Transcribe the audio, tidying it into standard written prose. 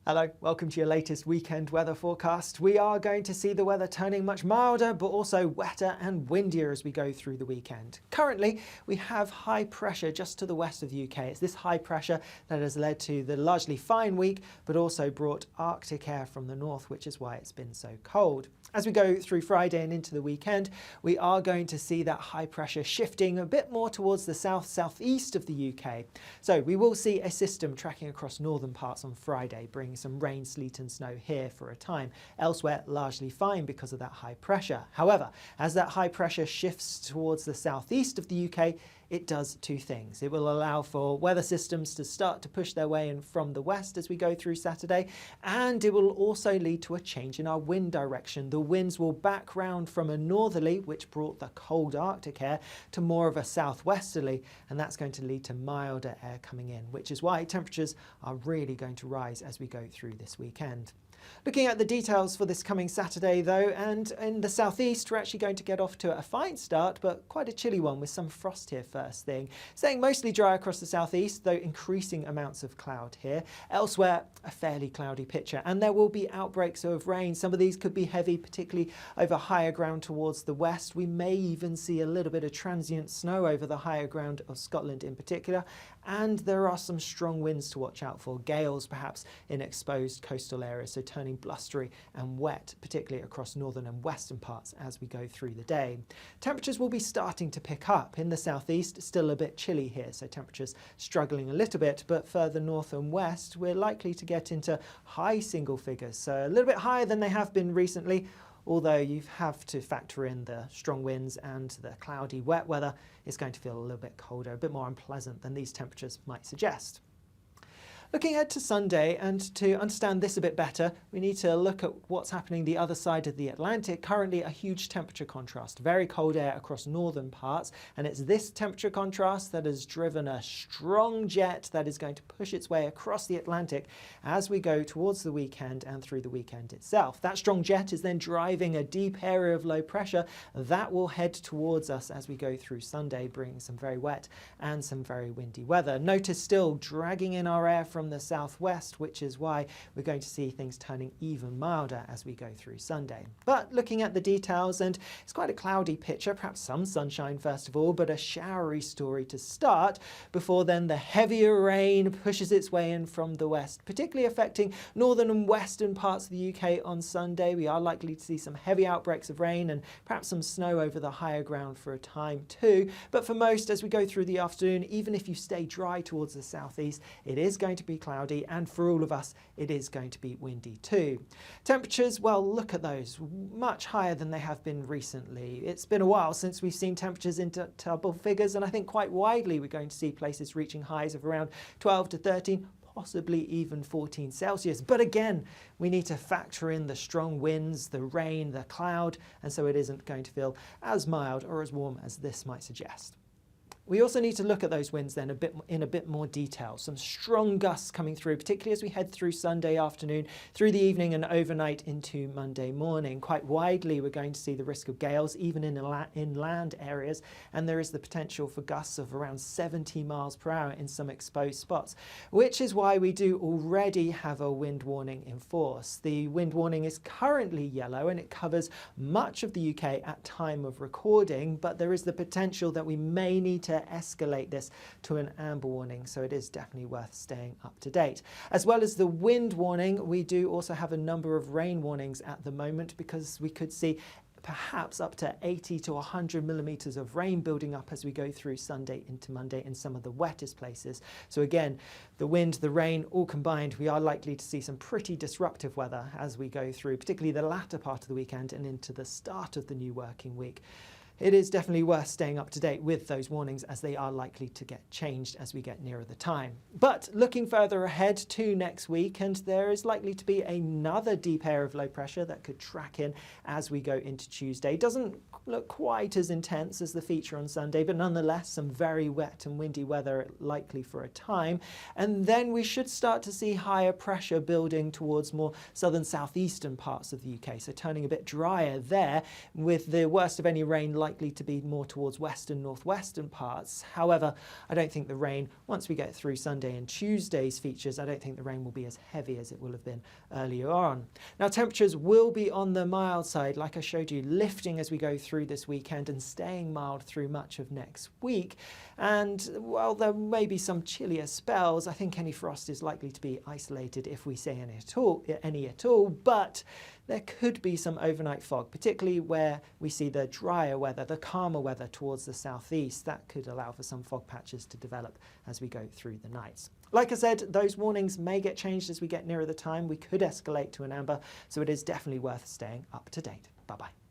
Hello, welcome to your latest weekend weather forecast. We are going to see the weather turning much milder, but also wetter and windier as we go through the weekend. Currently, we have high pressure just to the west of the UK. It's this high pressure that has led to the largely fine week, but also brought Arctic air from the north, which is why it's been so cold. As we go through Friday and into the weekend, we are going to see that high pressure shifting a bit more towards the south-southeast of the UK. So we will see a system tracking across northern parts on Friday, bringing some rain, sleet and snow here for a time. Elsewhere, largely fine because of that high pressure. However, as that high pressure shifts towards the southeast of the UK, it does two things. It will allow for weather systems to start to push their way in from the west as we go through Saturday, and it will also lead to a change in our wind direction. The winds will back round from a northerly, which brought the cold Arctic air, to more of a southwesterly, and that's going to lead to milder air coming in, which is why temperatures are really going to rise as we go through this weekend. Looking at the details for this coming Saturday though, and in the southeast we're actually going to get off to a fine start, but quite a chilly one with some frost here first thing. Staying mostly dry across the southeast, though increasing amounts of cloud here. Elsewhere, a fairly cloudy picture, and there will be outbreaks of rain. Some of these could be heavy, particularly over higher ground towards the west. We may even see a little bit of transient snow over the higher ground of Scotland in particular, and there are some strong winds to watch out for. Gales perhaps in exposed coastal areas, so turning blustery and wet, particularly across northern and western parts as we go through the day. Temperatures will be starting to pick up. In the southeast, still a bit chilly here, so temperatures struggling a little bit, but further north and west, we're likely to get into high single figures, so a little bit higher than they have been recently, although you have to factor in the strong winds and the cloudy wet weather. It's going to feel a little bit colder, a bit more unpleasant than these temperatures might suggest. Looking ahead to Sunday, and to understand this a bit better, we need to look at what's happening the other side of the Atlantic. Currently a huge temperature contrast, very cold air across northern parts, and it's this temperature contrast that has driven a strong jet that is going to push its way across the Atlantic as we go towards the weekend and through the weekend itself. That strong jet is then driving a deep area of low pressure that will head towards us as we go through Sunday, bringing some very wet and some very windy weather. Notice still dragging in our air from the southwest, which is why we're going to see things turning even milder as we go through Sunday. But looking at the details, and it's quite a cloudy picture, perhaps some sunshine first of all, but a showery story to start, before then the heavier rain pushes its way in from the west, particularly affecting northern and western parts of the UK on Sunday. We are likely to see some heavy outbreaks of rain and perhaps some snow over the higher ground for a time too. But for most, as we go through the afternoon, even if you stay dry towards the southeast, it is going to be cloudy, and for all of us it is going to be windy too. Temperatures, well, look at those, much higher than they have been recently. It's been a while since we've seen temperatures into double figures, and I think quite widely we're going to see places reaching highs of around 12 to 13, possibly even 14 Celsius. But again, we need to factor in the strong winds, the rain, the cloud, and so it isn't going to feel as mild or as warm as this might suggest. We also need to look at those winds then in a bit more detail. Some strong gusts coming through, particularly as we head through Sunday afternoon, through the evening and overnight into Monday morning. Quite widely we're going to see the risk of gales, even in inland areas, and there is the potential for gusts of around 70 miles per hour in some exposed spots, which is why we do already have a wind warning in force. The wind warning is currently yellow and it covers much of the UK at time of recording, but there is the potential that we may need to escalate this to an amber warning, so it is definitely worth staying up to date. As well as the wind warning, we do also have a number of rain warnings at the moment, because we could see perhaps up to 80 to 100 millimeters of rain building up as we go through Sunday into Monday in some of the wettest places. So again, the wind, the rain, all combined, we are likely to see some pretty disruptive weather as we go through, particularly the latter part of the weekend and into the start of the new working week. It is definitely worth staying up to date with those warnings, as they are likely to get changed as we get nearer the time. But looking further ahead to next week, and there is likely to be another deep area of low pressure that could track in as we go into Tuesday. Doesn't look quite as intense as the feature on Sunday, but nonetheless some very wet and windy weather likely for a time. And then we should start to see higher pressure building towards more southern southeastern parts of the UK, so turning a bit drier there, with the worst of any rain likely to be more towards western, northwestern parts. However, I don't think the rain, once we get through Sunday and Tuesday's features, I don't think the rain will be as heavy as it will have been earlier on. Now, temperatures will be on the mild side, like I showed you, lifting as we go through this weekend and staying mild through much of next week. And while there may be some chillier spells, I think any frost is likely to be isolated if we see any at all, but there could be some overnight fog, particularly where we see the drier weather, the calmer weather towards the southeast. That could allow for some fog patches to develop as we go through the nights. Like I said, those warnings may get changed as we get nearer the time. We could escalate to an amber, so it is definitely worth staying up to date. Bye-bye.